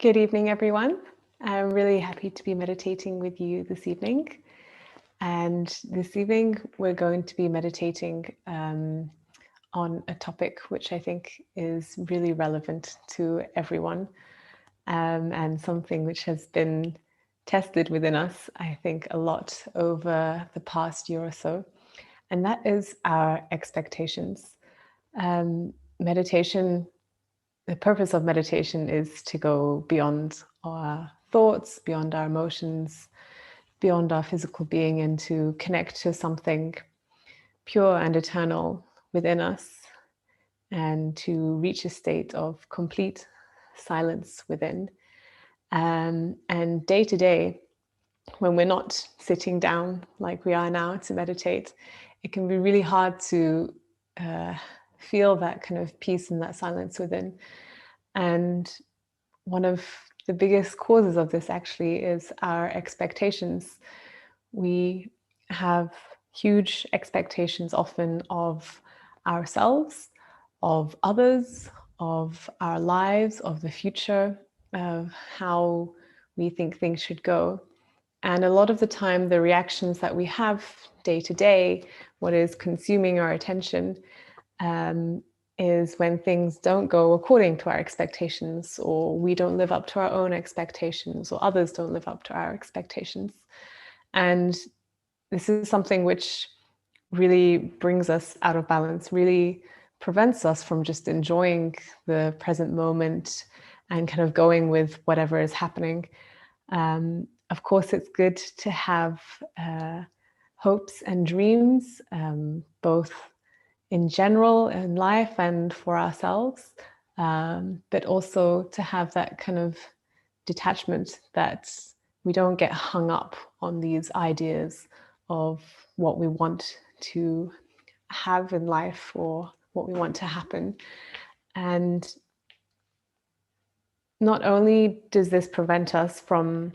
Good evening, everyone. I'm really happy to be meditating with you this evening. And this evening, we're going to be meditating on a topic which I think is really relevant to everyone and something which has been tested within us, I think, a lot over the past year or so. And that is our expectations. Meditation. The purpose of meditation is to go beyond our thoughts, beyond our emotions, beyond our physical being, and to connect to something pure and eternal within us, and to reach a state of complete silence within. And day to day, when we're not sitting down like we are now to meditate, it can be really hard to feel that kind of peace and that silence within. And one of the biggest causes of this actually is our expectations. We have huge expectations often of ourselves, of others, of our lives, of the future, of how we think things should go. And a lot of the time, the reactions that we have day to day, what is consuming our attention, is when things don't go according to our expectations, or we don't live up to our own expectations, or others don't live up to our expectations. And this is something which really brings us out of balance, really prevents us from just enjoying the present moment and kind of going with whatever is happening. Of course, it's good to have hopes and dreams, both in general in life and for ourselves, but also to have that kind of detachment, that we don't get hung up on these ideas of what we want to have in life or what we want to happen. And not only does this prevent us from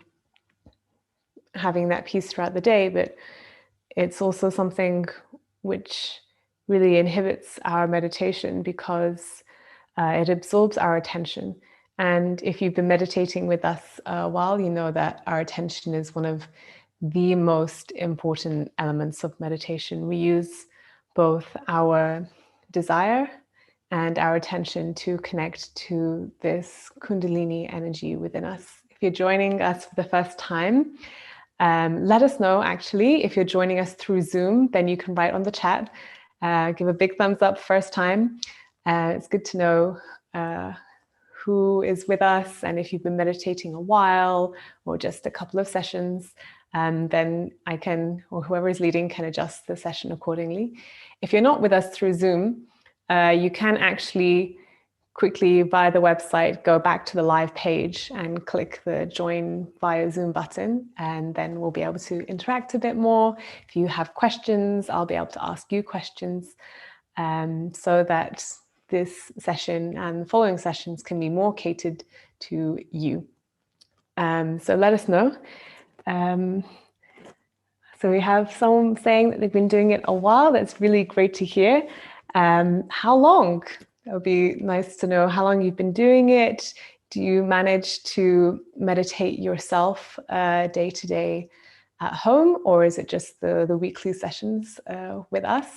having that peace throughout the day, but it's also something which really inhibits our meditation, because it absorbs our attention. And if you've been meditating with us a while, you know that our attention is one of the most important elements of meditation. We use both our desire and our attention to connect to this Kundalini energy within us. If you're joining us for the first time, let us know, actually. If you're joining us through Zoom, then you can write on the chat. Give a big thumbs up first time. It's good to know who is with us, and if you've been meditating a while or just a couple of sessions, then I can, or whoever is leading, can adjust the session accordingly. If you're not with us through Zoom, you can actually quickly via the website go back to the live page and click the join via Zoom button, and then we'll be able to interact a bit more. If you have questions, I'll be able to ask you questions, so that this session and the following sessions can be more catered to you. So let us know. So we have someone saying that they've been doing it a while. That's really great to hear. How long? It would be nice to know how long you've been doing it. Do you manage to meditate yourself day to day at home, or is it just the weekly sessions with us?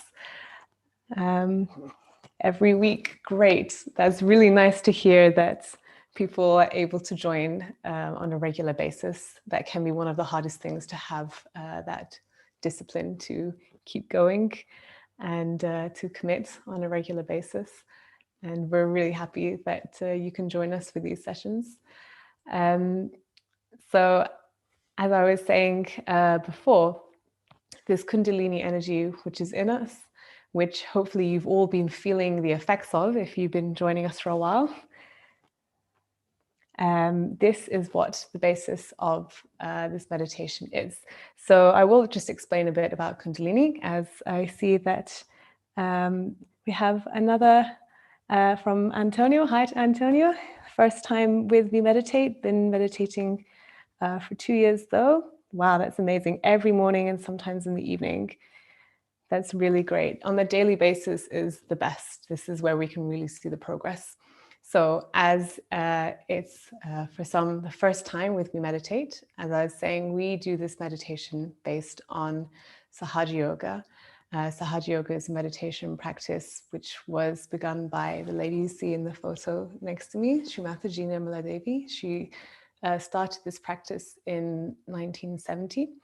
Every week, great. That's really nice to hear that people are able to join on a regular basis. That can be one of the hardest things, to have that discipline to keep going and to commit on a regular basis. And we're really happy that you can join us for these sessions. So as I was saying before, this Kundalini energy which is in us, which hopefully you've all been feeling the effects of if you've been joining us for a while. This is what the basis of this meditation is. So I will just explain a bit about Kundalini, as I see that we have another from Antonio. Hi to Antonio. First time with Me Meditate, been meditating for 2 years though. Wow, that's amazing. Every morning and sometimes in the evening. That's really great. On a daily basis is the best. This is where we can really see the progress. So as it's for some the first time with We Meditate, as I was saying, we do this meditation based on Sahaja Yoga. Sahaja Yoga is a meditation practice which was begun by the lady you see in the photo next to me, Srimati Nirmala Devi. She started this practice in 1970,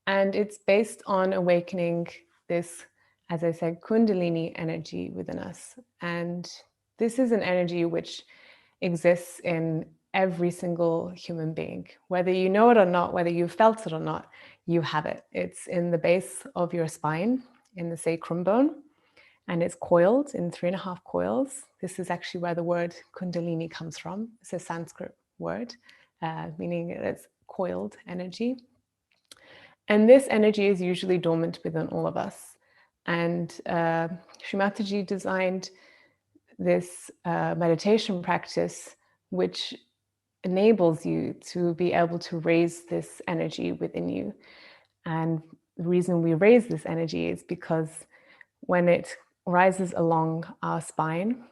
and it's based on awakening this, as I said, Kundalini energy within us. And this is an energy which exists in every single human being. Whether you know it or not, whether you've felt it or not, you have it. It's in the base of your spine, in the sacrum bone, and it's coiled in 3.5 coils. This is actually where the word Kundalini comes from. It's a Sanskrit word, meaning it's coiled energy. And this energy is usually dormant within all of us. And Srimataji designed this meditation practice, which enables you to be able to raise this energy within you. And the reason we raise this energy is because when it rises along our spine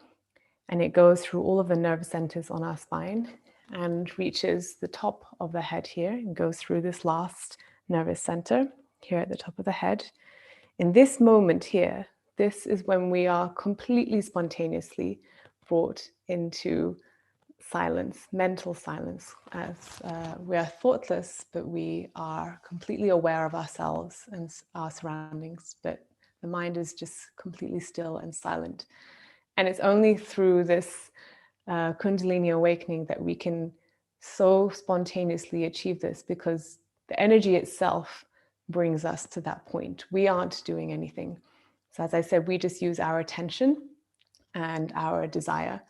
and it goes through all of the nerve centers on our spine and reaches the top of the head here and goes through this last nervous center here at the top of the head. In this moment here, this is when we are completely spontaneously brought into silence, mental silence, as we are thoughtless, but we are completely aware of ourselves and our surroundings, but the mind is just completely still and silent. And it's only through this Kundalini awakening that we can so spontaneously achieve this, because the energy itself brings us to that point. We aren't doing anything. So as I said, we just use our attention and our desire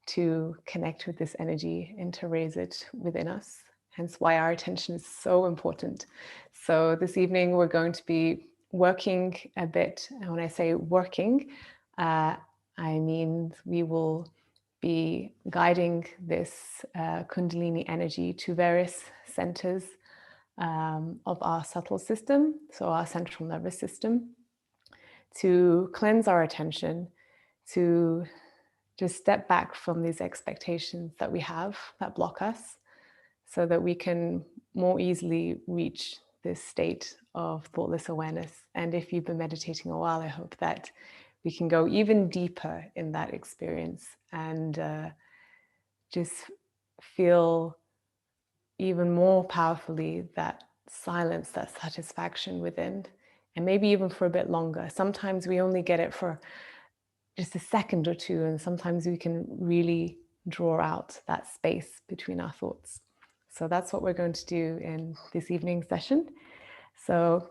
to connect with this energy and to raise it within us. Hence why our attention is so important. So this evening we're going to be working a bit. And when I say working, I mean we will be guiding this Kundalini energy to various centers of our subtle system, so our central nervous system, to cleanse our attention, to just step back from these expectations that we have that block us, so that we can more easily reach this state of thoughtless awareness. And if you've been meditating a while, I hope that we can go even deeper in that experience and just feel even more powerfully that silence, that satisfaction within, and maybe even for a bit longer. Sometimes we only get it for just a second or two, and sometimes we can really draw out that space between our thoughts. So that's what we're going to do in this evening session. So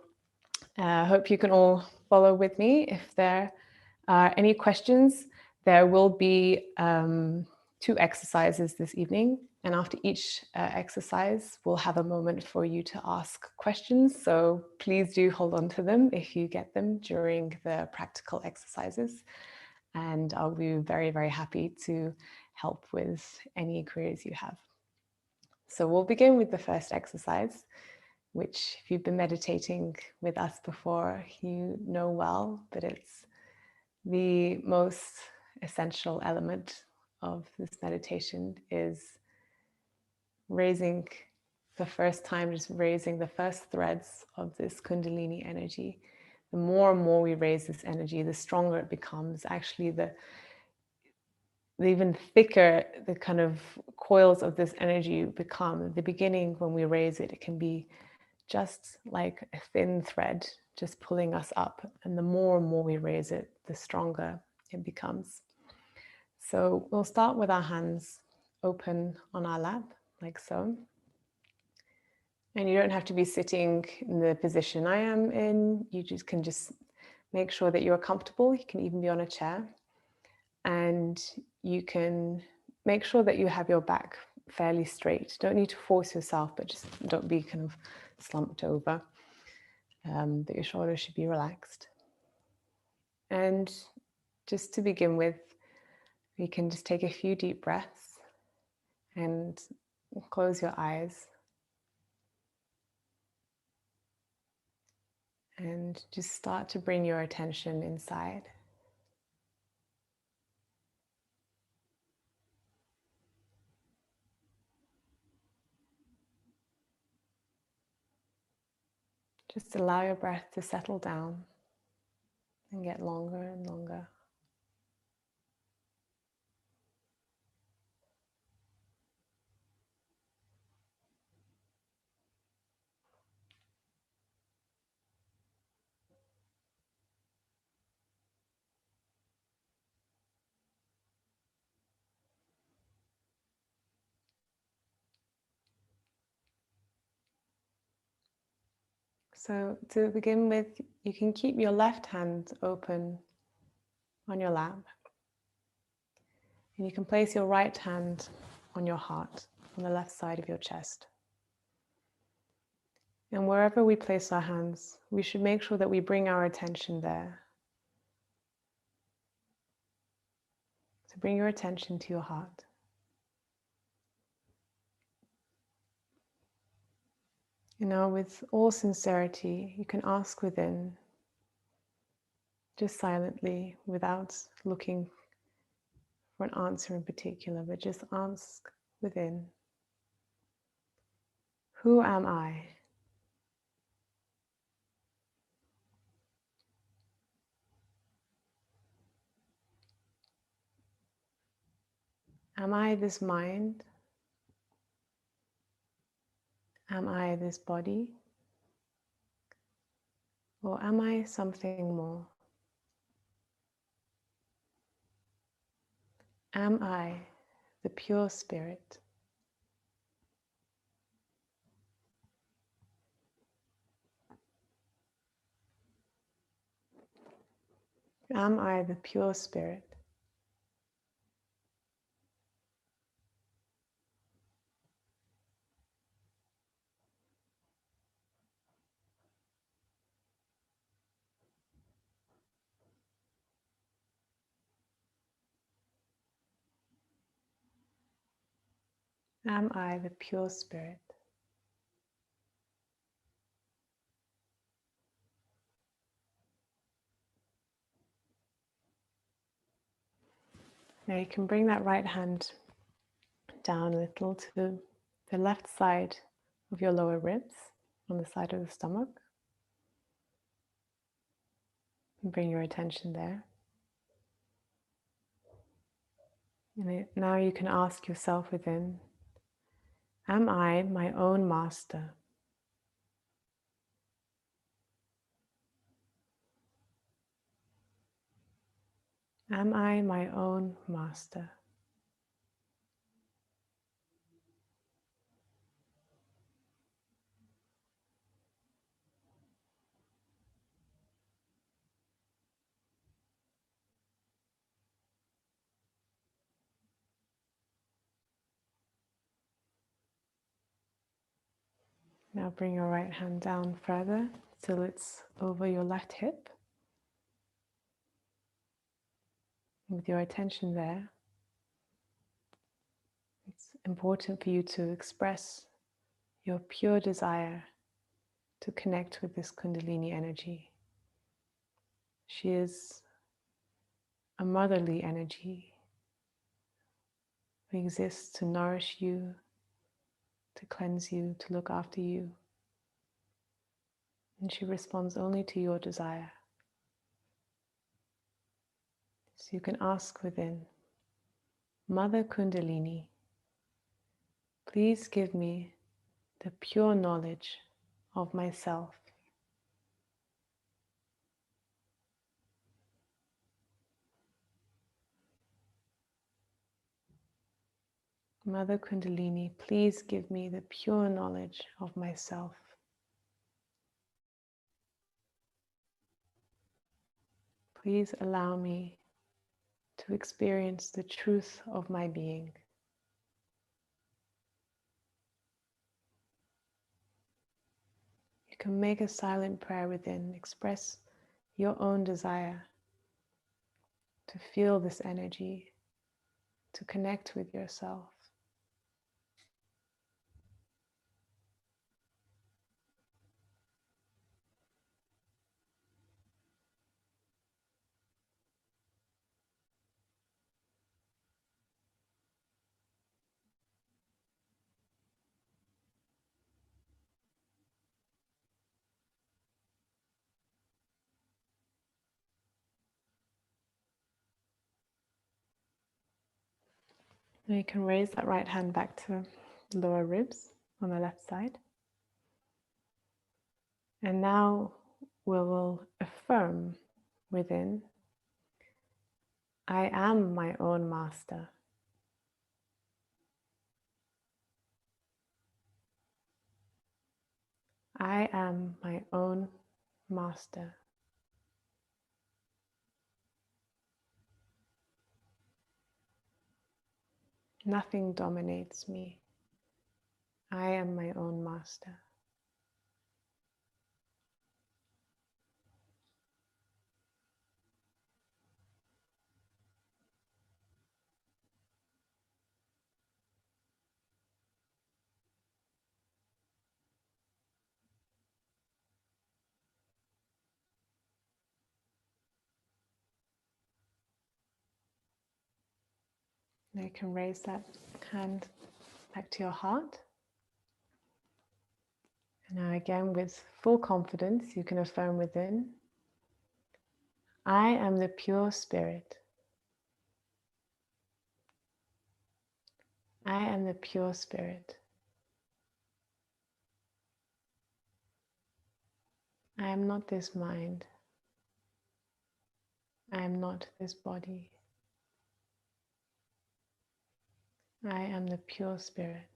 I hope you can all follow with me. If there are any questions, there will be 2 exercises this evening. And after each exercise, we'll have a moment for you to ask questions. So please do hold on to them if you get them during the practical exercises. And I'll be very, very happy to help with any queries you have. So we'll begin with the first exercise, which if you've been meditating with us before, you know well, but it's the most essential element of this meditation, is raising the first time, just raising the first threads of this Kundalini energy. The more and more we raise this energy, the stronger it becomes. Actually, the even thicker the kind of coils of this energy become. At the beginning, when we raise it, it can be just like a thin thread, just pulling us up. And the more and more we raise it, the stronger it becomes. So we'll start with our hands open on our lap, like so. And you don't have to be sitting in the position I am in. You can just make sure that you're comfortable. You can even be on a chair. And you can make sure that you have your back fairly straight. Don't need to force yourself, but just don't be kind of slumped over. That your shoulders should be relaxed. And just to begin with, we can just take a few deep breaths and close your eyes. And just start to bring your attention inside. Just allow your breath to settle down and get longer and longer. So to begin with, you can keep your left hand open on your lap, and you can place your right hand on your heart, on the left side of your chest. And wherever we place our hands, we should make sure that we bring our attention there. So bring your attention to your heart. And now, with all sincerity, you can ask within, just silently, without looking for an answer in particular, but just ask within, who am I? Am I this mind? Am I this body? Or am I something more? Am I the pure spirit? Am I the pure spirit? Am I the pure spirit? Now you can bring that right hand down a little to the left side of your lower ribs, on the side of the stomach. And bring your attention there. And now you can ask yourself within, am I my own master? Am I my own master? Now bring your right hand down further till it's over your left hip. With your attention there, it's important for you to express your pure desire to connect with this Kundalini energy. She is a motherly energy who exists to nourish you, to cleanse you, to look after you. And she responds only to your desire. So you can ask within, Mother Kundalini, please give me the pure knowledge of myself. Mother Kundalini, please give me the pure knowledge of myself. Please allow me to experience the truth of my being. You can make a silent prayer within, express your own desire to feel this energy, to connect with yourself. Now you can raise that right hand back to the lower ribs on the left side. And now we will affirm within, I am my own master. I am my own master. Nothing dominates me. I am my own master. Now you can raise that hand back to your heart. And now again, with full confidence, you can affirm within, I am the pure spirit. I am the pure spirit. I am not this mind. I am not this body. I am the pure spirit.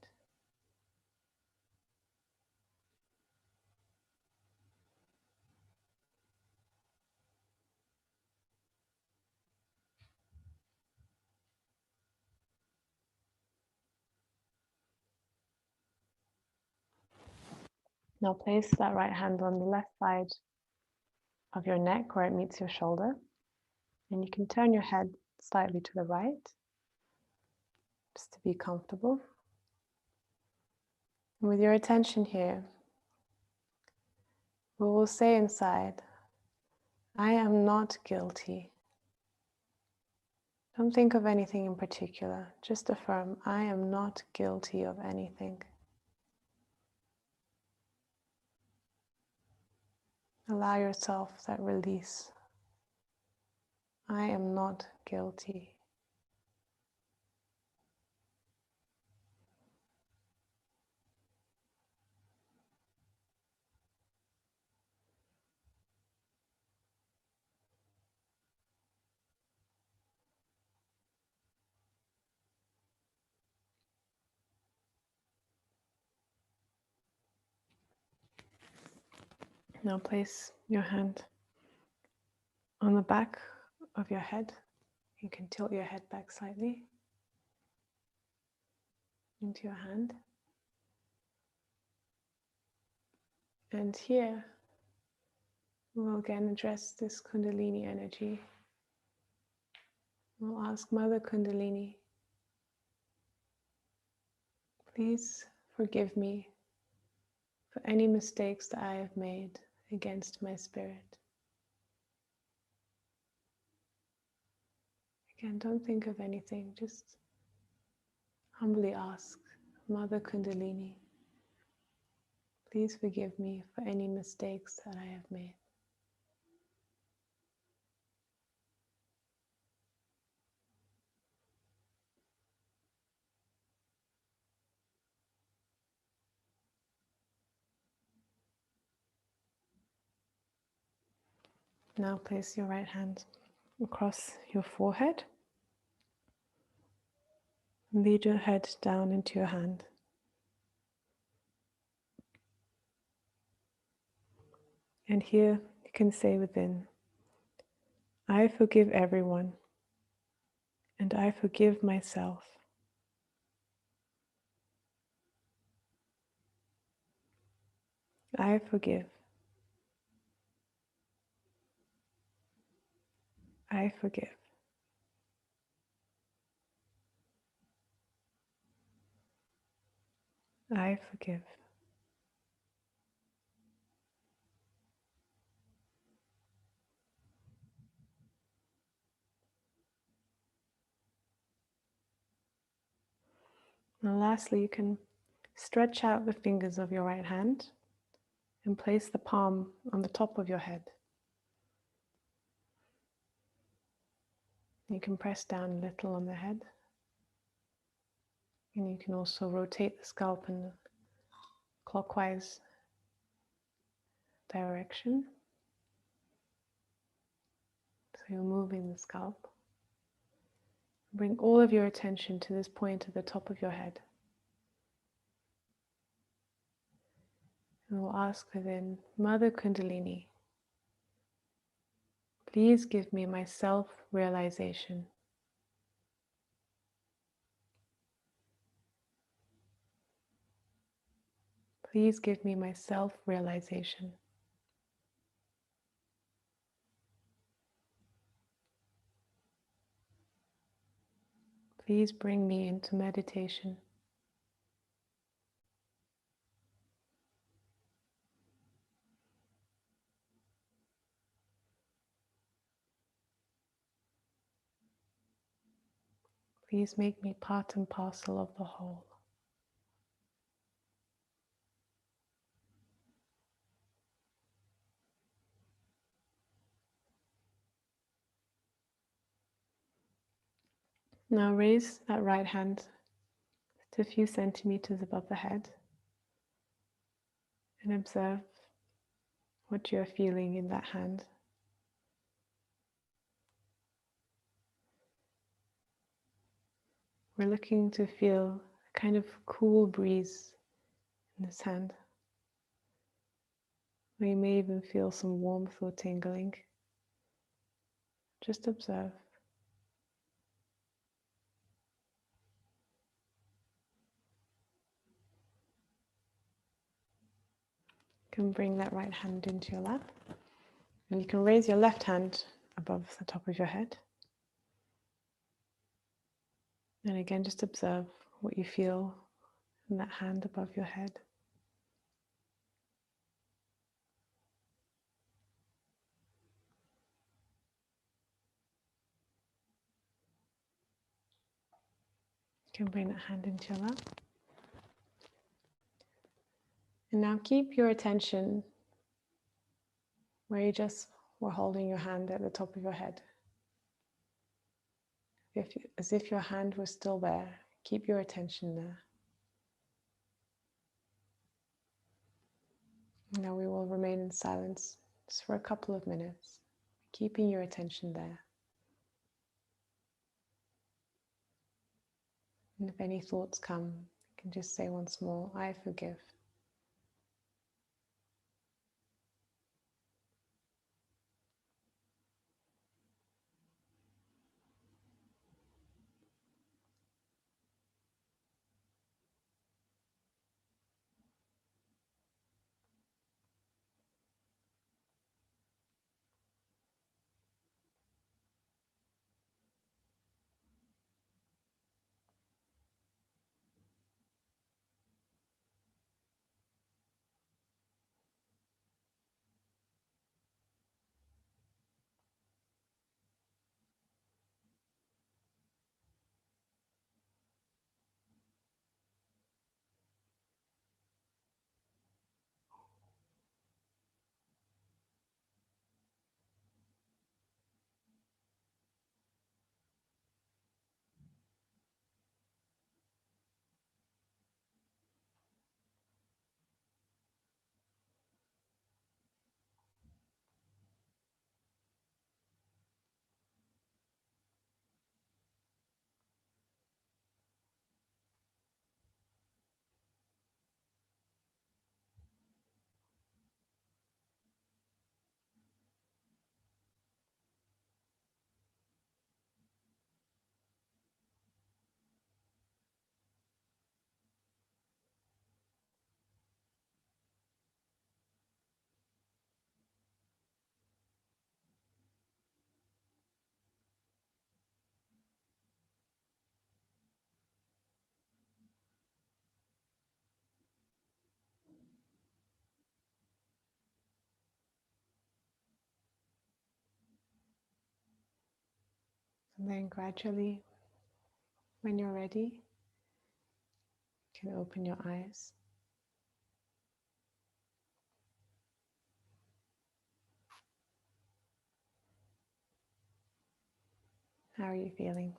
Now place that right hand on the left side of your neck where it meets your shoulder. And you can turn your head slightly to the right, just to be comfortable. And with your attention here, we will say inside, I am not guilty. Don't think of anything in particular, just affirm, I am not guilty of anything. Allow yourself that release. I am not guilty. Now place your hand on the back of your head. You can tilt your head back slightly into your hand. And here, we'll again address this Kundalini energy. We'll ask Mother Kundalini, please forgive me for any mistakes that I have made against my spirit. Again, don't think of anything, just humbly ask, Mother Kundalini, please forgive me for any mistakes that I have made. Now place your right hand across your forehead. Lead your head down into your hand. And here you can say within, I forgive everyone, and I forgive myself. I forgive. I forgive. I forgive. And lastly, you can stretch out the fingers of your right hand and place the palm on the top of your head. You can press down a little on the head. And you can also rotate the scalp in clockwise direction. So you're moving the scalp. Bring all of your attention to this point at the top of your head. And we'll ask within, Mother Kundalini, please give me my self-realization. Please give me my self-realization. Please bring me into meditation. Please make me part and parcel of the whole. Now raise that right hand to a few centimeters above the head and observe what you are feeling in that hand. We're looking to feel a kind of cool breeze in this hand. Or you may even feel some warmth or tingling. Just observe. You can bring that right hand into your lap. And you can raise your left hand above the top of your head. And again, just observe what you feel in that hand above your head. You can bring that hand into your lap. And now keep your attention where you just were holding your hand at the top of your head. As if your hand was still there, keep your attention there. Now we will remain in silence just for a couple of minutes, keeping your attention there. And if any thoughts come, you can just say once more, I forgive. And then gradually, when you're ready, you can open your eyes. How are you feeling?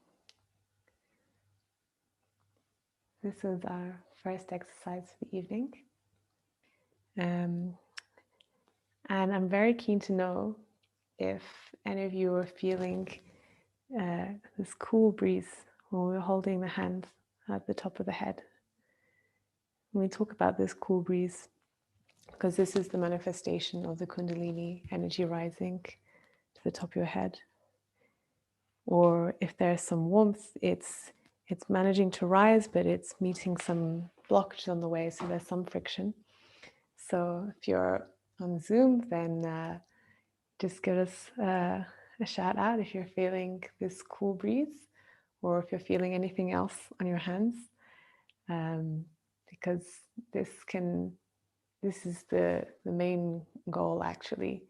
this is our first exercise for the evening. And I'm very keen to know if any of you are feeling this cool breeze when we're holding the hands at the top of the head. When we talk about this cool breeze, because this is the manifestation of the Kundalini energy rising to the top of your head. Or if there's some warmth, it's managing to rise, but it's meeting some blockages on the way, so there's some friction. So if you're on Zoom, then just give us a shout out if you're feeling this cool breeze, or if you're feeling anything else on your hands, because this is the main goal, actually,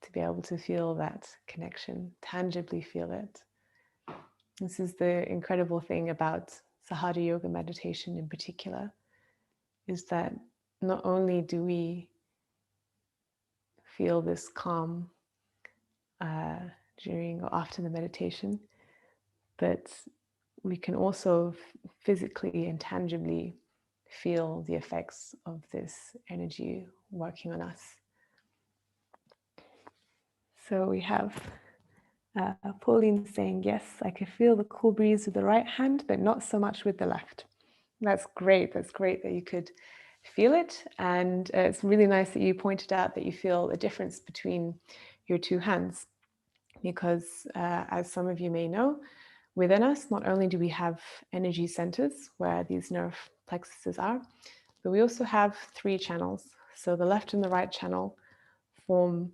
to be able to feel that connection, tangibly feel it. This is the incredible thing about Hatha Yoga meditation in particular, is that not only do we feel this calm during or after the meditation, but we can also physically and tangibly feel the effects of this energy working on us. So we have Pauline saying, yes, I can feel the cool breeze with the right hand, but not so much with the left. That's great. That's great that you could feel it. And it's really nice that you pointed out that you feel a difference between your two hands, because as some of you may know, within us, not only do we have energy centers where these nerve plexuses are, but we also have 3 channels. So the left and the right channel form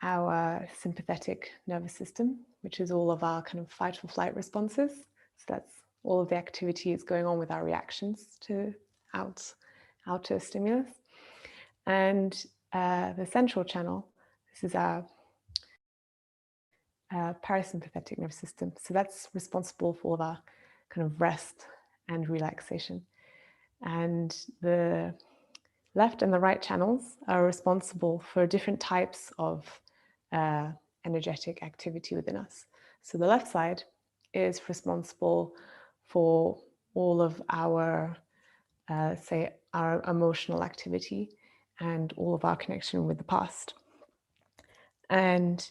our sympathetic nervous system, which is all of our kind of fight or flight responses. So that's all of the activities going on with our reactions to outer stimulus. And the central channel, this is our parasympathetic nervous system. So that's responsible for all of our kind of rest and relaxation. And the left and the right channels are responsible for different types of energetic activity within us. So the left side is responsible for all of our, say, our emotional activity and all of our connection with the past. And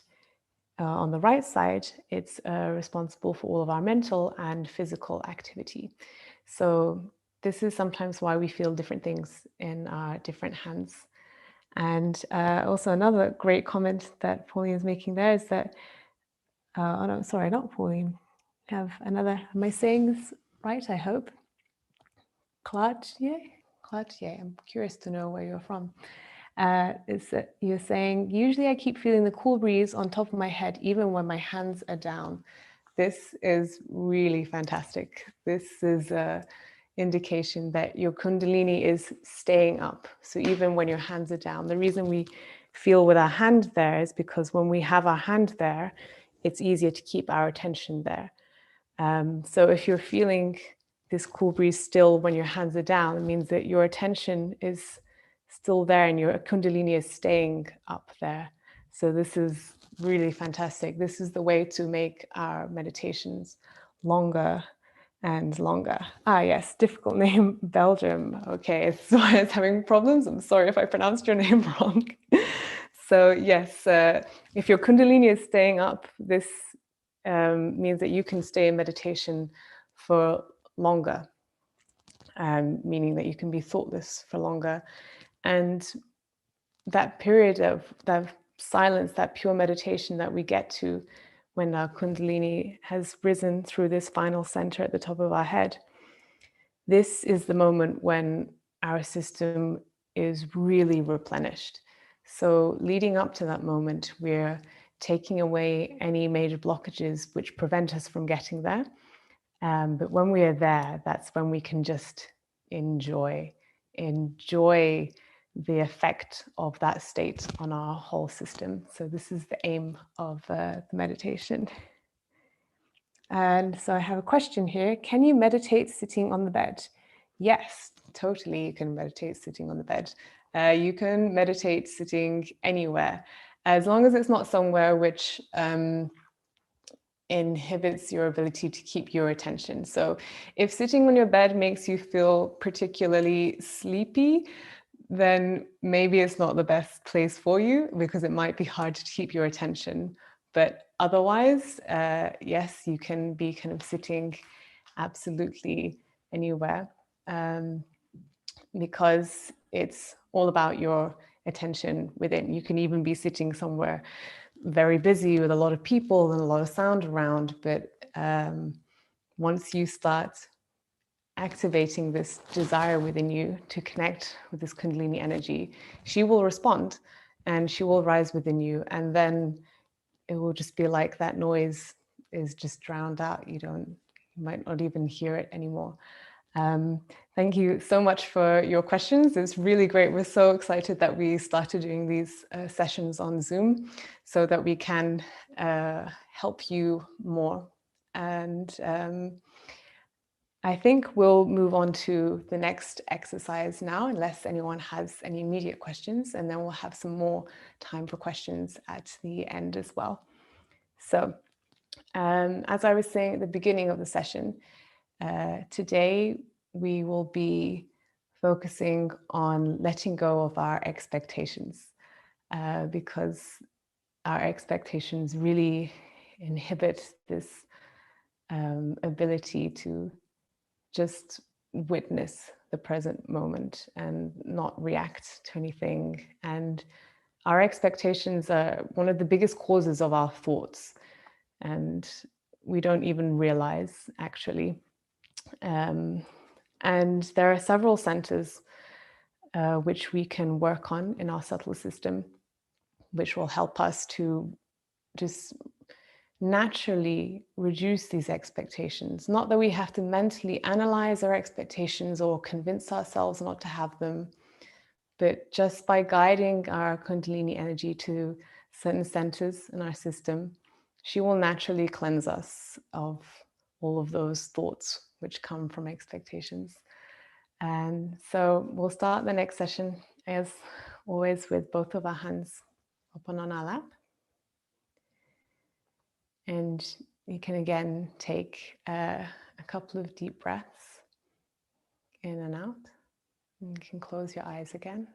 on the right side, it's responsible for all of our mental and physical activity. So this is sometimes why we feel different things in our different hands. And also another great comment that Pauline is making there is that, oh no, sorry, not Pauline. Have another, am I saying this right, I hope? Claudia, I'm curious to know where you're from. Is that you're saying, usually I keep feeling the cool breeze on top of my head, even when my hands are down. This is really fantastic. This is an indication that your Kundalini is staying up. So even when your hands are down, the reason we feel with our hand there is because when we have our hand there, it's easier to keep our attention there. So if you're feeling this cool breeze still when your hands are down, it means that your attention is still there and your Kundalini is staying up there. So this is really fantastic. This is the way to make our meditations longer and longer. Ah, yes, difficult name, Belgium. Okay, so I was having problems. I'm sorry if I pronounced your name wrong. So yes, if your Kundalini is staying up, this means that you can stay in meditation for longer, meaning that you can be thoughtless for longer. And that period of that silence, that pure meditation that we get to when our Kundalini has risen through this final center at the top of our head, this is the moment when our system is really replenished. So leading up to that moment, we're taking away any major blockages which prevent us from getting there. But when we are there, that's when we can just enjoy the effect of that state on our whole system. So this is the aim of the meditation. And so I have a question here. Can you meditate sitting on the bed? Yes, totally you can meditate sitting on the bed. You can meditate sitting anywhere, as long as it's not somewhere which inhibits your ability to keep your attention. So if sitting on your bed makes you feel particularly sleepy, then maybe it's not the best place for you, because it might be hard to keep your attention. But otherwise, yes, you can be kind of sitting absolutely anywhere, because it's all about your attention within. You can even be sitting somewhere very busy with a lot of people and a lot of sound around, but once you start activating this desire within you to connect with this Kundalini energy, she will respond and she will rise within you, and then it will just be like that noise is just drowned out. You might not even hear it anymore. Thank you so much for your questions. It's really great. We're so excited that we started doing these sessions on Zoom so that we can help you more. And I think we'll move on to the next exercise now, unless anyone has any immediate questions, and then we'll have some more time for questions at the end as well. So as I was saying at the beginning of the session, today we will be focusing on letting go of our expectations, because our expectations really inhibit this ability to just witness the present moment and not react to anything. And our expectations are one of the biggest causes of our thoughts, and we don't even realize, actually. And there are several centers which we can work on in our subtle system, which will help us to just naturally reduce these expectations. Not that we have to mentally analyze our expectations or convince ourselves not to have them, but just by guiding our Kundalini energy to certain centers in our system, she will naturally cleanse us of all of those thoughts which come from expectations. And so we'll start the next session, as always, with both of our hands open on our lap. And you can again take a couple of deep breaths in and out. And you can close your eyes again.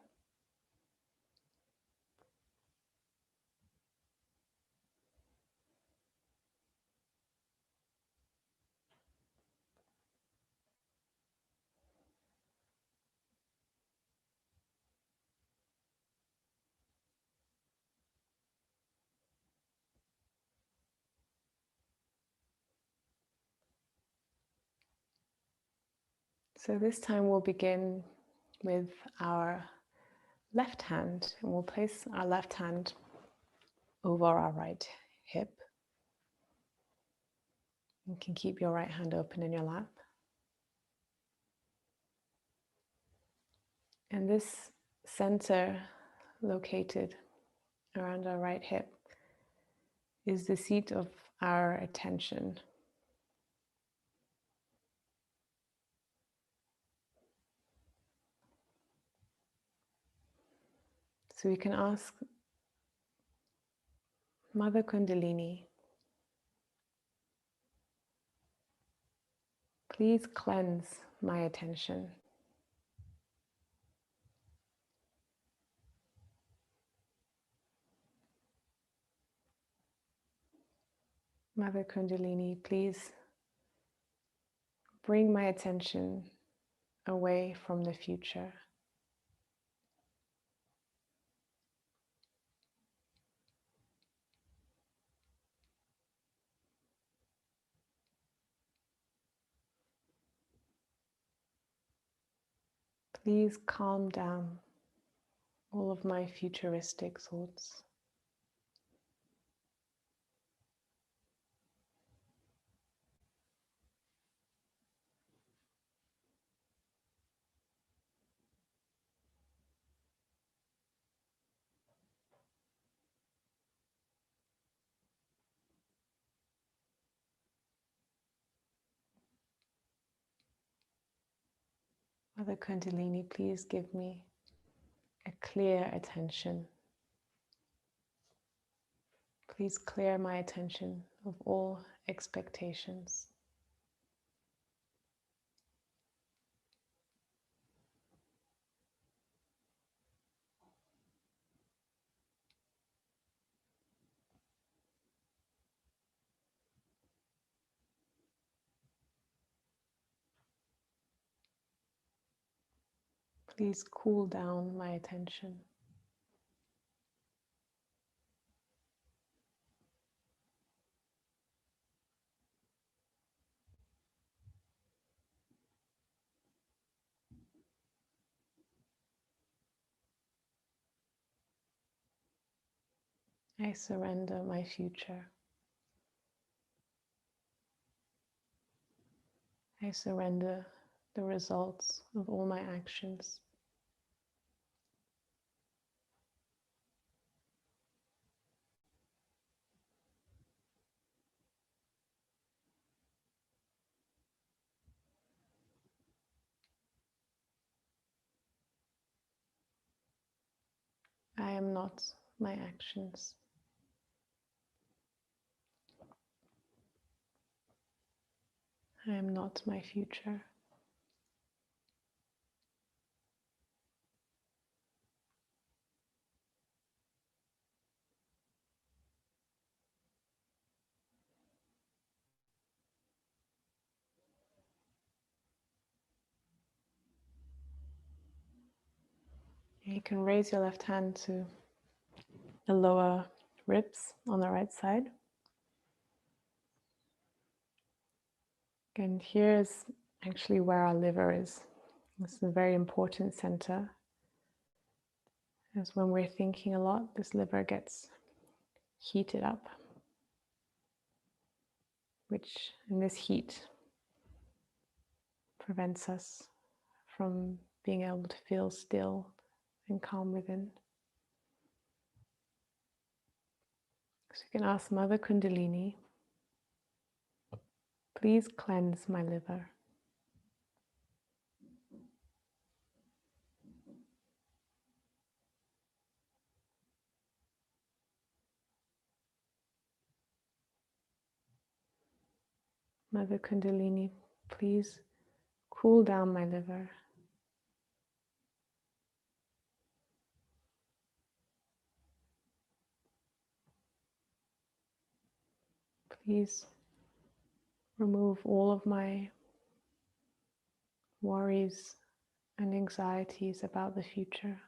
So this time we'll begin with our left hand, and we'll place our left hand over our right hip. You can keep your right hand open in your lap. And this center located around our right hip is the seat of our attention. So we can ask Mother Kundalini, please cleanse my attention. Mother Kundalini, please bring my attention away from the future. Please calm down all of my futuristic thoughts. Mother Kundalini, please give me a clear attention. Please clear my attention of all expectations. Please cool down my attention. I surrender my future. I surrender the results of all my actions. I am not my actions. I am not my future. You can raise your left hand to the lower ribs on the right side. And here is actually where our liver is. This is a very important center. As when we're thinking a lot, this liver gets heated up, which in this heat prevents us from being able to feel still and calm within. So you can ask Mother Kundalini, please cleanse my liver. Mother Kundalini, please cool down my liver. Please remove all of my worries and anxieties about the future.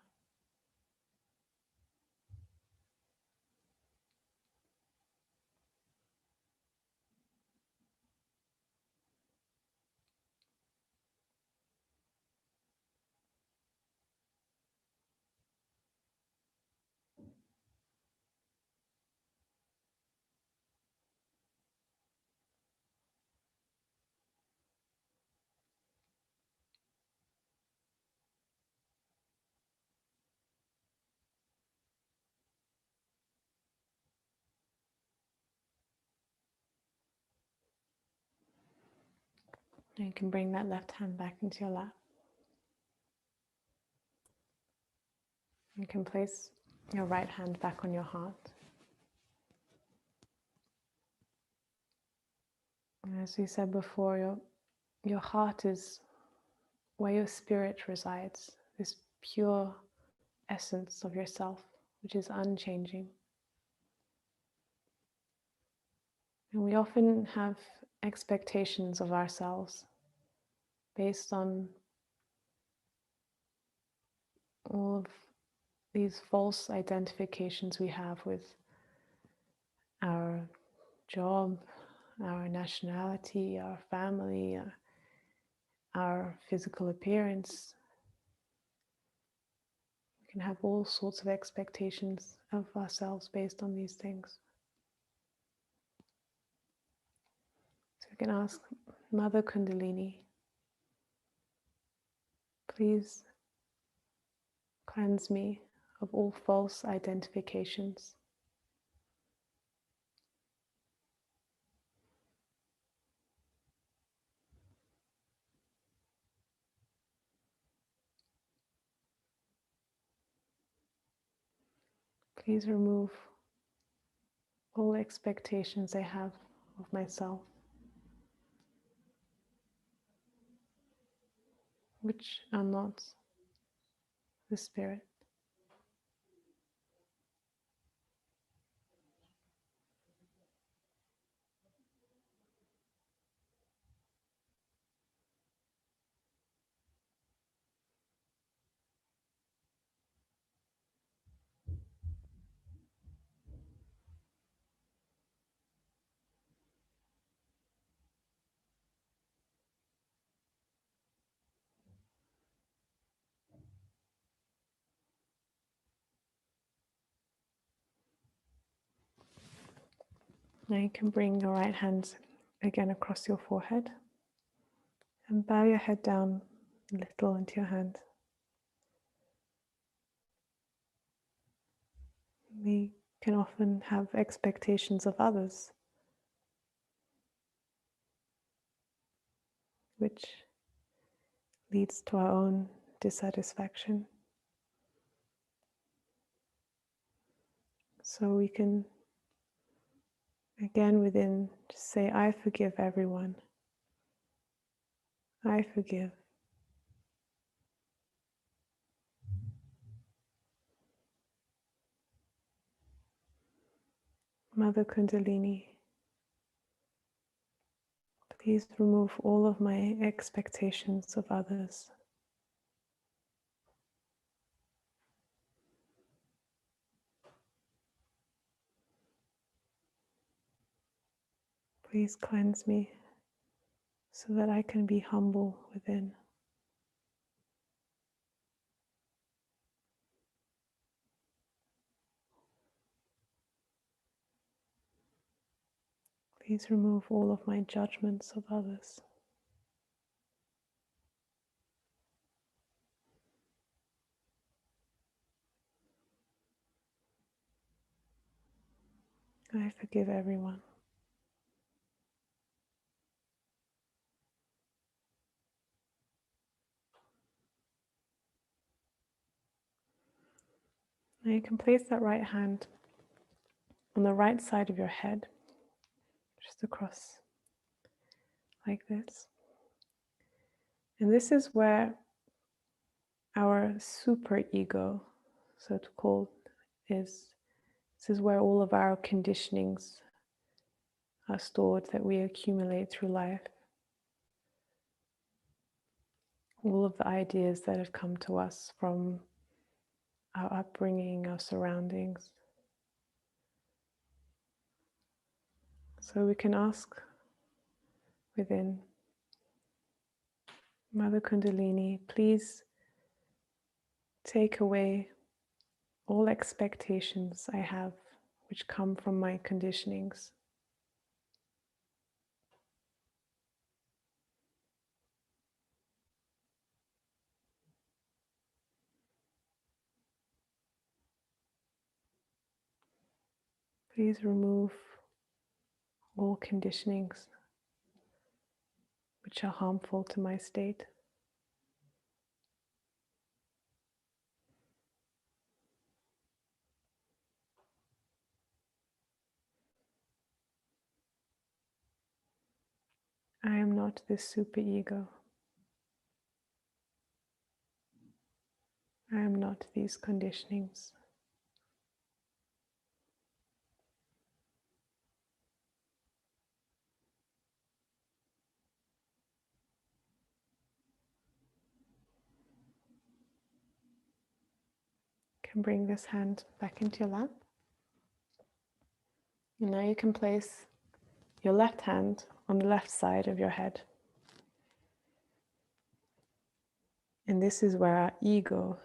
And you can bring that left hand back into your lap. You can place your right hand back on your heart. And as we said before, your heart is where your spirit resides, this pure essence of yourself, which is unchanging. And we often have expectations of ourselves based on all of these false identifications we have with our job, our nationality, our family, our physical appearance. We can have all sorts of expectations of ourselves based on these things. So we can ask Mother Kundalini, please cleanse me of all false identifications. Please remove all expectations I have of myself, which are not the spirit. Now you can bring your right hand again across your forehead and bow your head down a little into your hand. We can often have expectations of others, which leads to our own dissatisfaction. So we can, again within, just say, I forgive everyone. I forgive. Mother Kundalini, please remove all of my expectations of others. Please cleanse me so that I can be humble within. Please remove all of my judgments of others. I forgive everyone. Now you can place that right hand on the right side of your head, just across like this. And this is where our super ego, so to call, is. This is where all of our conditionings are stored that we accumulate through life. All of the ideas that have come to us from our upbringing, our surroundings. So we can ask within, Mother Kundalini, please take away all expectations I have which come from my conditionings. Please remove all conditionings which are harmful to my state. I am not this super ego. I am not these conditionings. You can bring this hand back into your lap. And now you can place your left hand on the left side of your head. And this is where our ego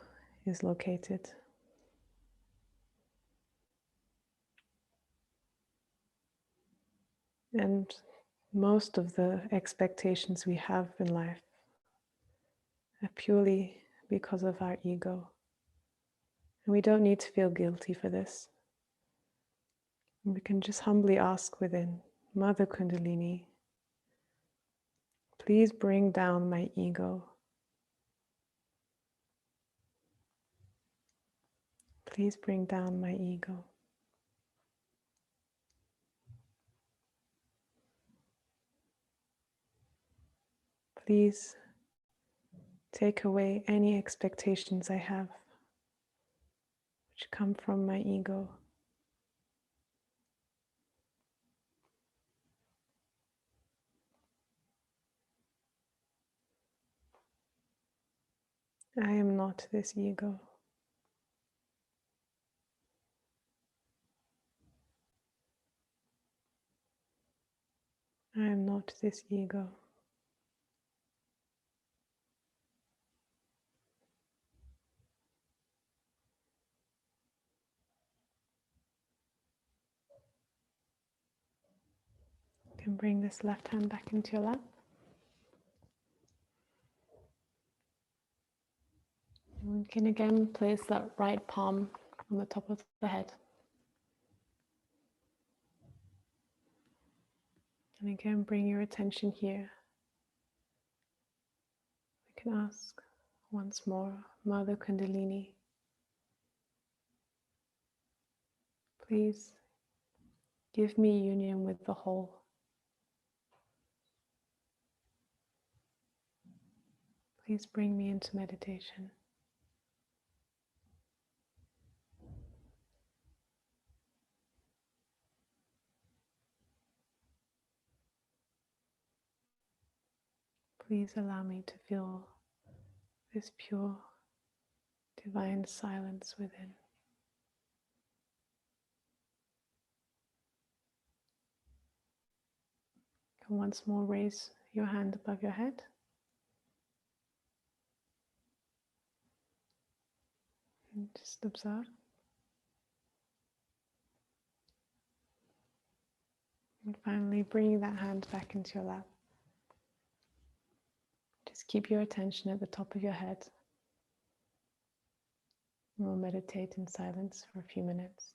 is located. And most of the expectations we have in life are purely because of our ego. And we don't need to feel guilty for this. And we can just humbly ask within, Mother Kundalini, please bring down my ego. Please bring down my ego. Please take away any expectations I have which come from my ego. I am not this ego. I am not this ego. You can bring this left hand back into your lap. And we can again place that right palm on the top of the head. And again, bring your attention here. We can ask once more, Mother Kundalini, please give me union with the whole. Please bring me into meditation. Please allow me to feel this pure, divine silence within. And once more, raise your hand above your head. And just observe. And finally, bring that hand back into your lap. Just keep your attention at the top of your head. We'll meditate in silence for a few minutes.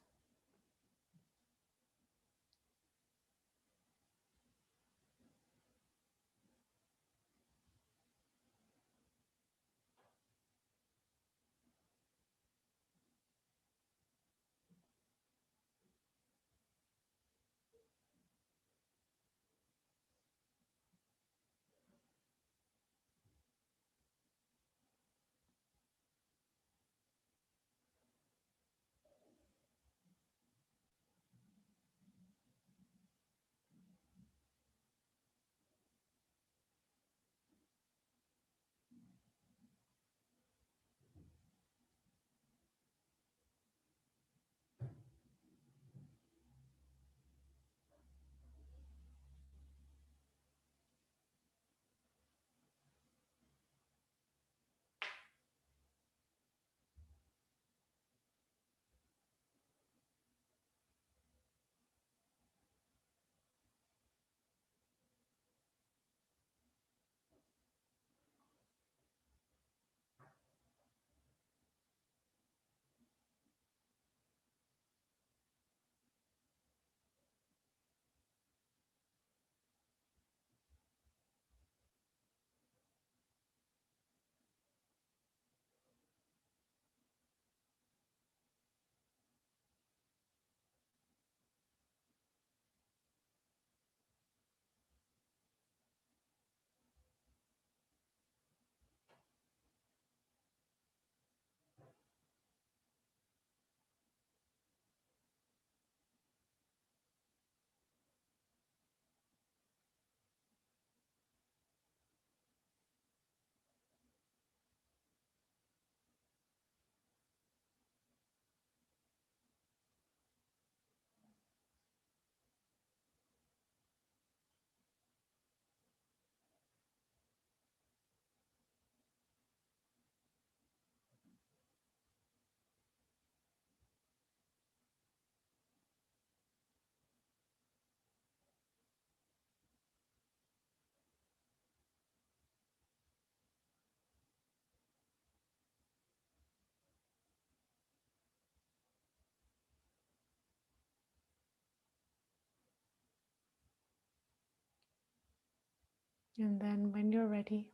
And then when you're ready,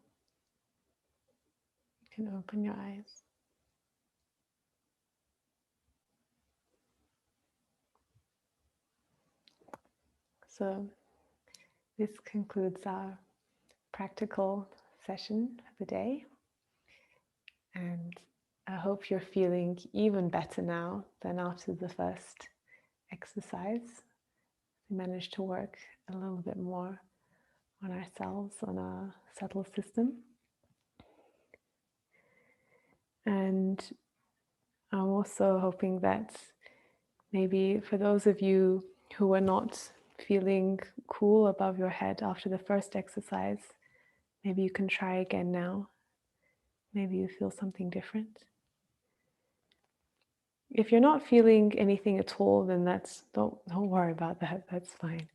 you can open your eyes. So this concludes our practical session for the day. And I hope you're feeling even better now than after the first exercise. We managed to work a little bit more on ourselves, on our subtle system. And I'm also hoping that maybe for those of you who are not feeling cool above your head after the first exercise, maybe you can try again now. Maybe you feel something different. If you're not feeling anything at all, then don't worry about that. That's fine.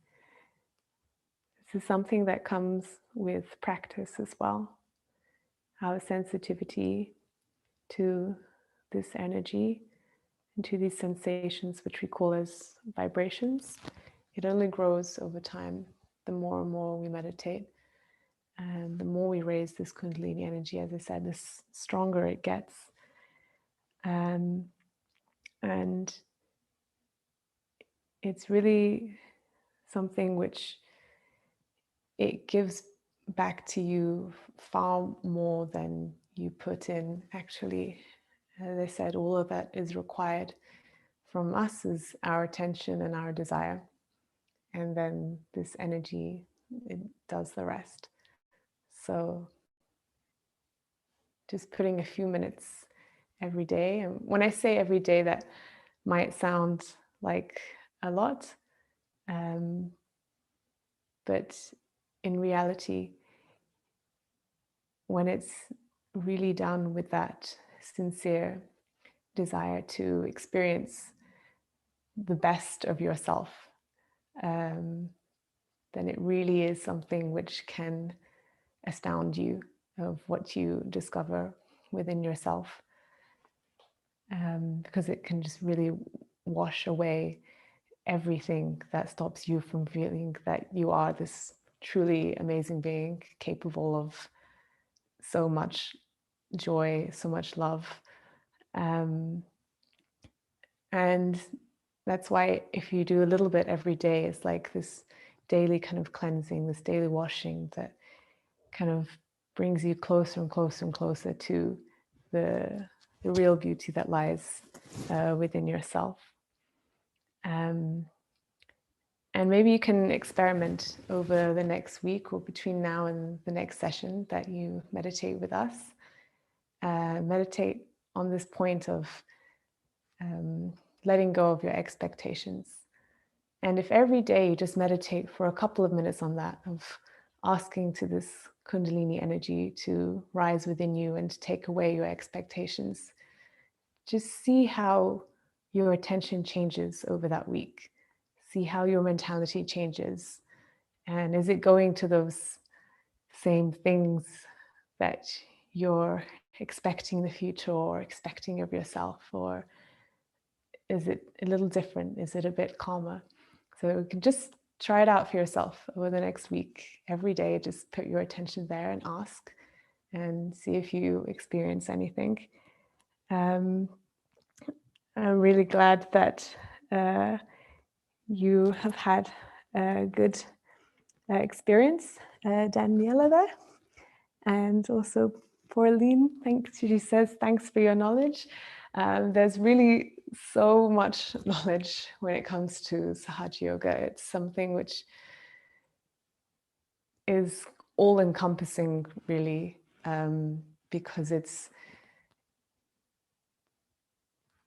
This is something that comes with practice as well. Our sensitivity to this energy and to these sensations, which we call as vibrations, it only grows over time. The more and more we meditate, and the more we raise this Kundalini energy, as I said, the stronger it gets. And it's really something which it gives back to you far more than you put in. Actually, as I said, all of that is required from us is our attention and our desire. And then this energy, it does the rest. So just putting a few minutes every day. And when I say every day, that might sound like a lot. But in reality, when it's really done with that sincere desire to experience the best of yourself, then it really is something which can astound you of what you discover within yourself, because it can just really wash away everything that stops you from feeling that you are this truly amazing being capable of so much joy, so much love. And that's why if you do a little bit every day, it's like this daily kind of cleansing, this daily washing that kind of brings you closer and closer and closer to the real beauty that lies within yourself. And maybe you can experiment over the next week or between now and the next session that you meditate with us. Meditate on this point of letting go of your expectations. And if every day you just meditate for a couple of minutes on that, of asking to this Kundalini energy to rise within you and to take away your expectations, just see how your attention changes over that week. See how your mentality changes. And is it going to those same things that you're expecting in the future or expecting of yourself? Or is it a little different? Is it a bit calmer? So you can just try it out for yourself over the next week. Every day, just put your attention there and ask and see if you experience anything. I'm really glad that you have had a good experience, Daniela there. And also Pauline, she says, thanks for your knowledge. There's really so much knowledge when it comes to Sahaja Yoga. It's something which is all-encompassing, really, because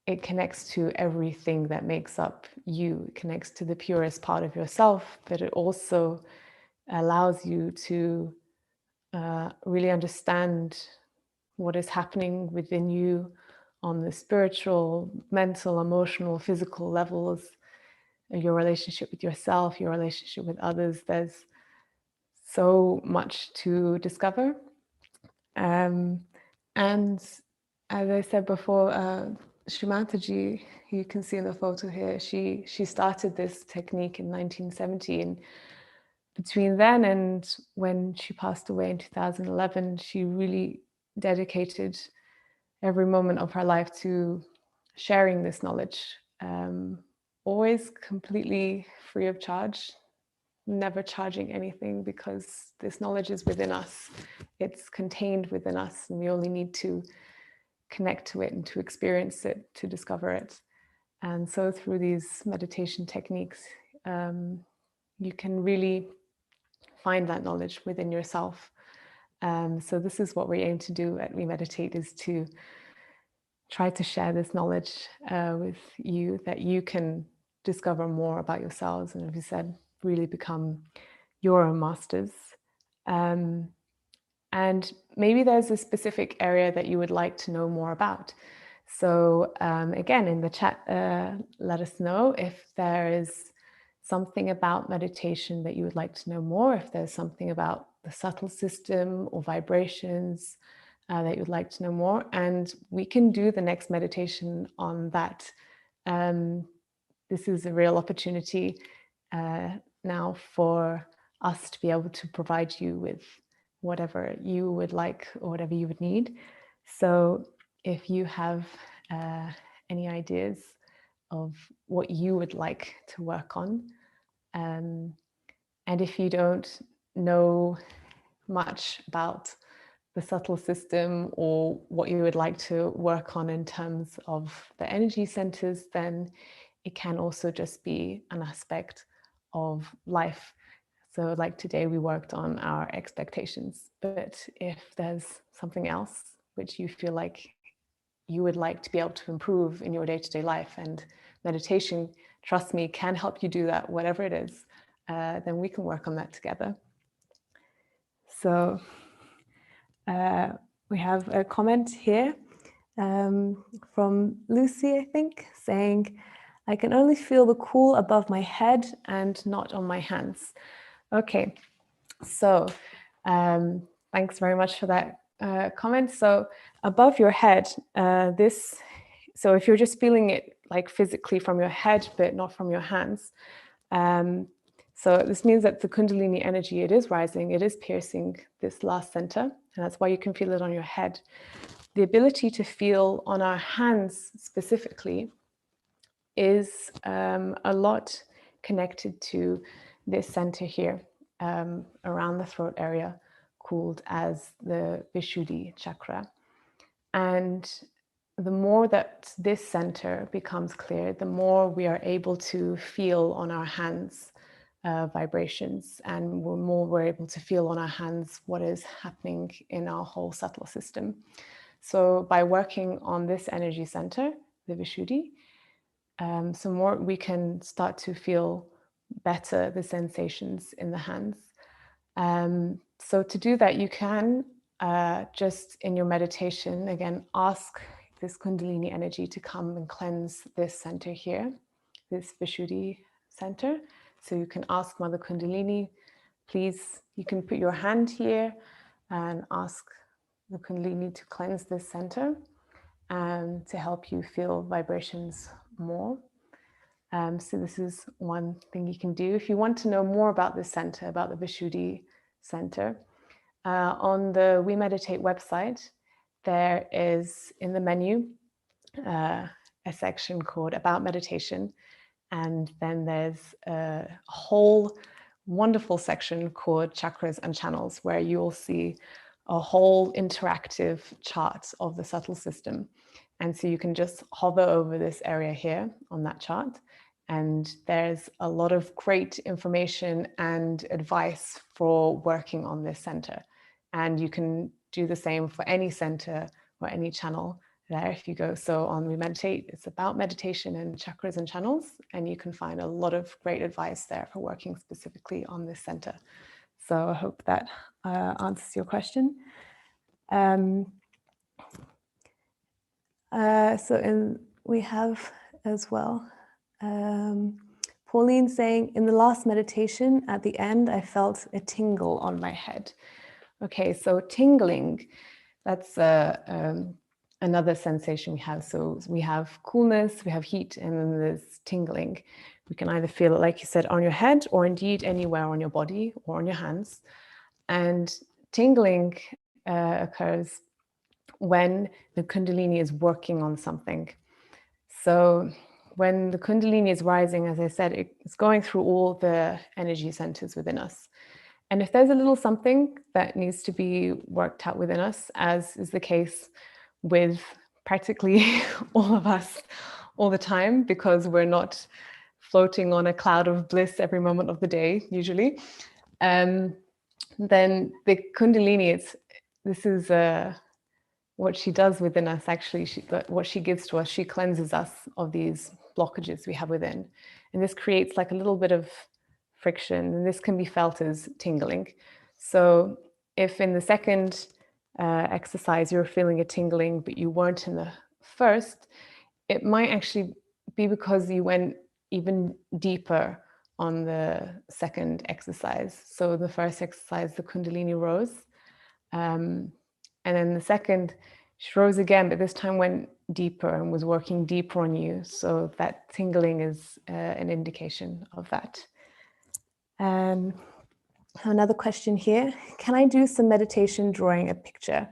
it connects to everything that makes up you. It connects to the purest part of yourself, but it also allows you to really understand what is happening within you on the spiritual, mental, emotional, physical levels, your relationship with yourself, your relationship with others. There's so much to discover. And as I said before, Shumataji, you can see in the photo here, she started this technique in 1970. And between then and when she passed away in 2011, she really dedicated every moment of her life to sharing this knowledge, always completely free of charge. never charging anything, because this knowledge is within us. It's contained within us, and we only need to connect to it and to experience it, to discover it. And so through these meditation techniques, you can really find that knowledge within yourself. So this is what we aim to do at We Meditate, is to try to share this knowledge with you, that you can discover more about yourselves, and as you said, really become your own masters. And maybe there's a specific area that you would like to know more about. So again, in the chat, let us know if there is something about meditation that you would like to know more, if there's something about the subtle system or vibrations that you'd like to know more, and we can do the next meditation on that. This is a real opportunity now for us to be able to provide you with whatever you would like or whatever you would need. So if you have any ideas of what you would like to work on, and if you don't know much about the subtle system or what you would like to work on in terms of the energy centers, then it can also just be an aspect of life. So like today we worked on our expectations, but if there's something else which you feel like you would like to be able to improve in your day-to-day life, and meditation, trust me, can help you do that, whatever it is, then we can work on that together. So we have a comment here from Lucy, I think, saying, I can only feel the cool above my head and not on my hands. Okay, so thanks very much for that comment. So above your head, so if you're just feeling it like physically from your head, but not from your hands, so this means that the Kundalini energy, it is rising, it is piercing this last center, and that's why you can feel it on your head. The ability to feel on our hands specifically is a lot connected to this center here, around the throat area, called as the Vishuddhi chakra. And the more that this center becomes clear, the more we are able to feel on our hands vibrations, and the more we're able to feel on our hands what is happening in our whole subtle system. So by working on this energy center, the Vishuddhi, so more we can start to feel better the sensations in the hands. So to do that, you can just in your meditation, again, ask this Kundalini energy to come and cleanse this center here, this Vishuddhi center. So you can ask Mother Kundalini, please, you can put your hand here and ask the Kundalini to cleanse this center and to help you feel vibrations more. So this is one thing you can do. If you want to know more about this center, about the Vishuddhi center, on the We Meditate website, there is in the menu a section called About Meditation. And then there's a whole wonderful section called Chakras and Channels, where you will see a whole interactive chart of the subtle system. And so you can just hover over this area here on that chart, and there's a lot of great information and advice for working on this center. And you can do the same for any center or any channel there if you go. So on We Meditate, it's about meditation and chakras and channels, and you can find a lot of great advice there for working specifically on this center. So I hope that answers your question. We have as well Pauline saying, in the last meditation at the end, I felt a tingle on my head. Okay, so tingling, that's another sensation we have. So we have coolness, we have heat, and then there's tingling. We can either feel it, like you said, on your head, or indeed anywhere on your body or on your hands. And tingling occurs when the Kundalini is working on something. So when the Kundalini is rising, as I said, it's going through all the energy centers within us. And if there's a little something that needs to be worked out within us, as is the case with practically all of us all the time, because we're not floating on a cloud of bliss every moment of the day, usually, then the Kundalini, this is what she does within us. Actually, what she gives to us, she cleanses us of these blockages we have within. And this creates like a little bit of friction, and this can be felt as tingling. So if in the second exercise you're feeling a tingling, but you weren't in the first, it might actually be because you went even deeper on the second exercise. So the first exercise, the Kundalini rose. And then the second, she rose again, but this time went deeper and was working deeper on you. So that tingling is an indication of that. Another question here. Can I do some meditation drawing a picture?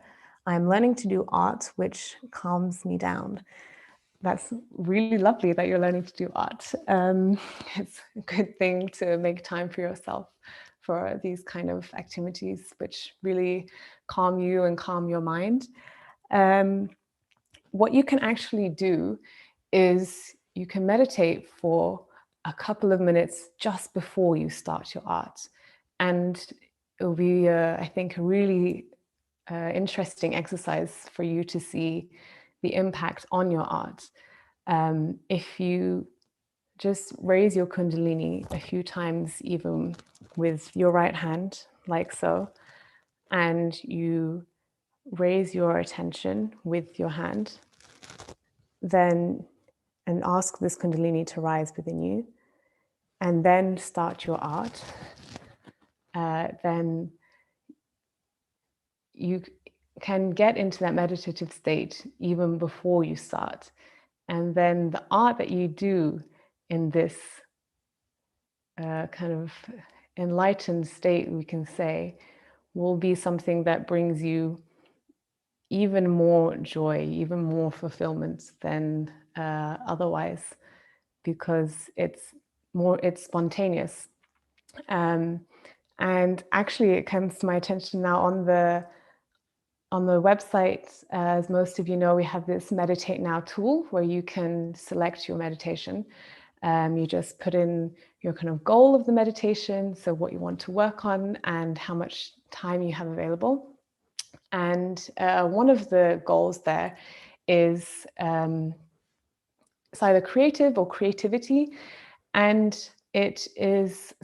I'm learning to do art, which calms me down. That's really lovely that you're learning to do art. It's a good thing to make time for yourself for these kind of activities, which really calm you and calm your mind. What you can actually do is you can meditate for a couple of minutes just before you start your art. And it will be, I think, a really interesting exercise for you to see the impact on your art. If you just raise your Kundalini a few times, even with your right hand, like so, and you raise your attention with your hand, then, and ask this Kundalini to rise within you, and then start your art, then you can get into that meditative state even before you start. And then the art that you do in this kind of enlightened state, we can say, will be something that brings you even more joy, even more fulfillment than otherwise, because it's spontaneous. And actually, it comes to my attention now on the website, as most of you know, we have this Meditate Now tool where you can select your meditation. You just put in your kind of goal of the meditation, so what you want to work on and how much time you have available. And one of the goals there is it's either creative or creativity. And it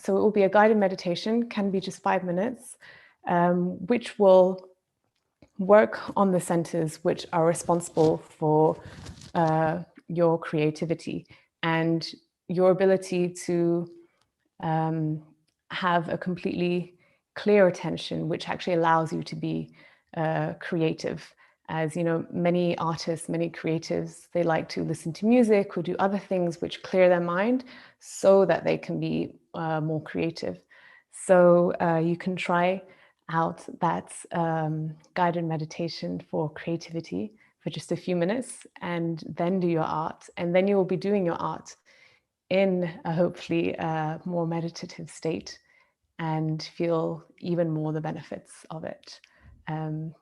will be a guided meditation, can be just 5 minutes, which will work on the centers which are responsible for your creativity and your ability to have a completely clear attention, which actually allows you to be creative. As you know, many artists, many creatives, they like to listen to music or do other things which clear their mind so that they can be more creative. So you can try out that guided meditation for creativity for just a few minutes, and then do your art. And then you will be doing your art in a hopefully more meditative state and feel even more the benefits of it. And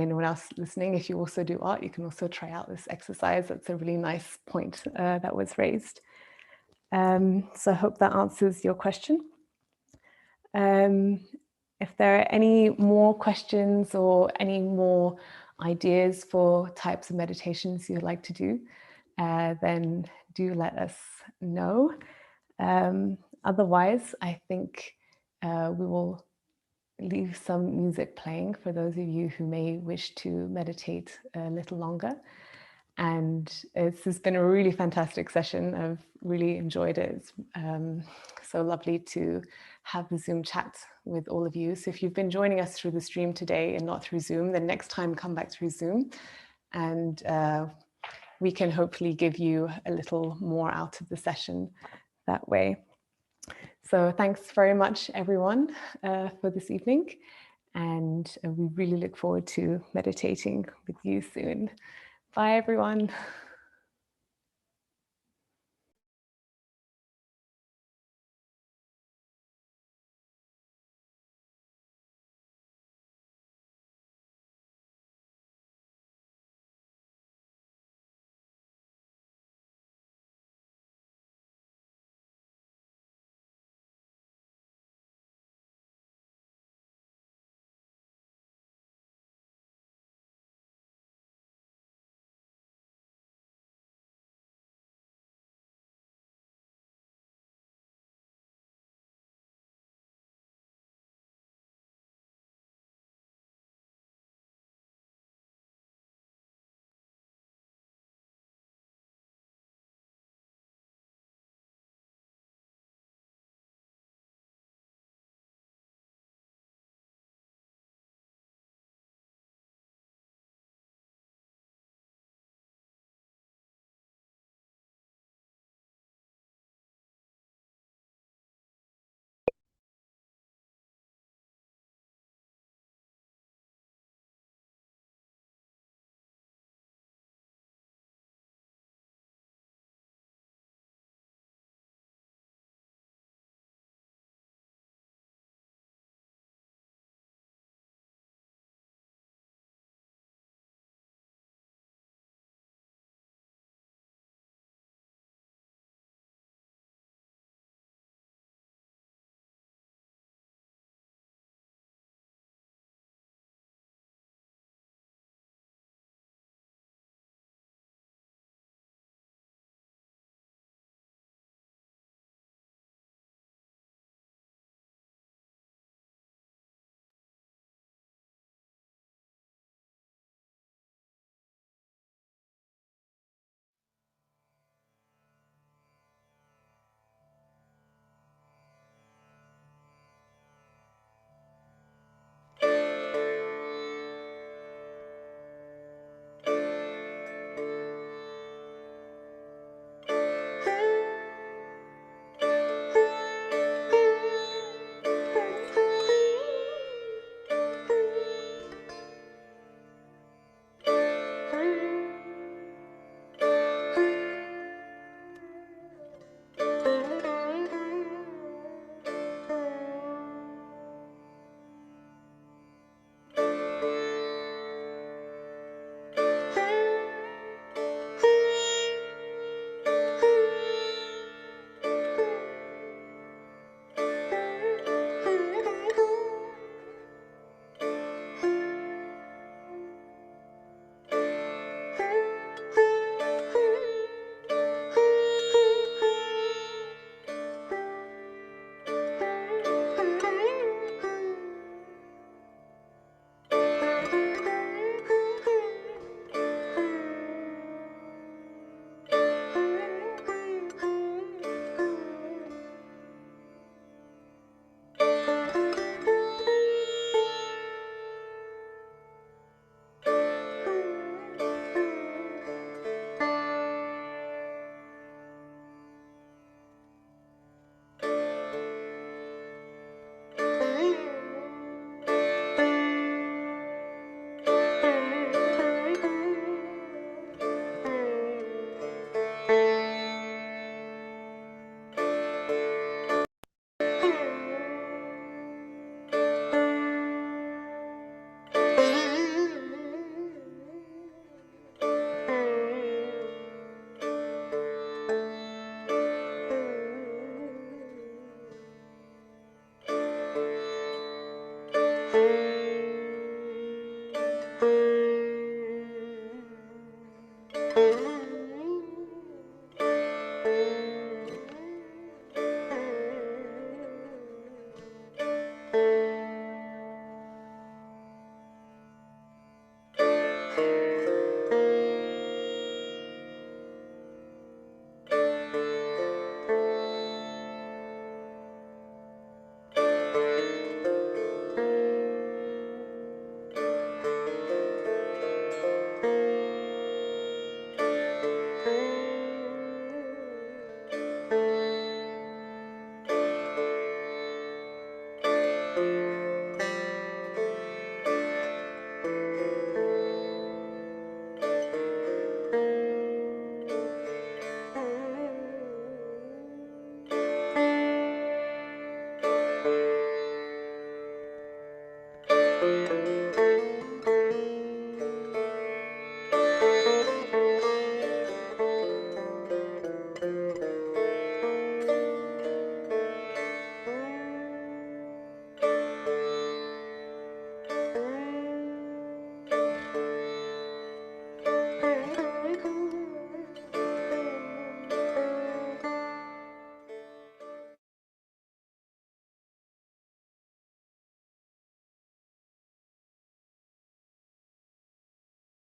anyone else listening, if you also do art, you can also try out this exercise. That's a really nice point that was raised. So I hope that answers your question. If there are any more questions or any more ideas for types of meditations you'd like to do, then do let us know. Otherwise, I think we will leave some music playing for those of you who may wish to meditate a little longer. And it's been a really fantastic session. I've really enjoyed it. It's so lovely to have the Zoom chat with all of you. So if you've been joining us through the stream today and not through Zoom, then next time come back through Zoom, and we can hopefully give you a little more out of the session that way. So thanks very much, everyone, for this evening. And we really look forward to meditating with you soon. Bye, everyone.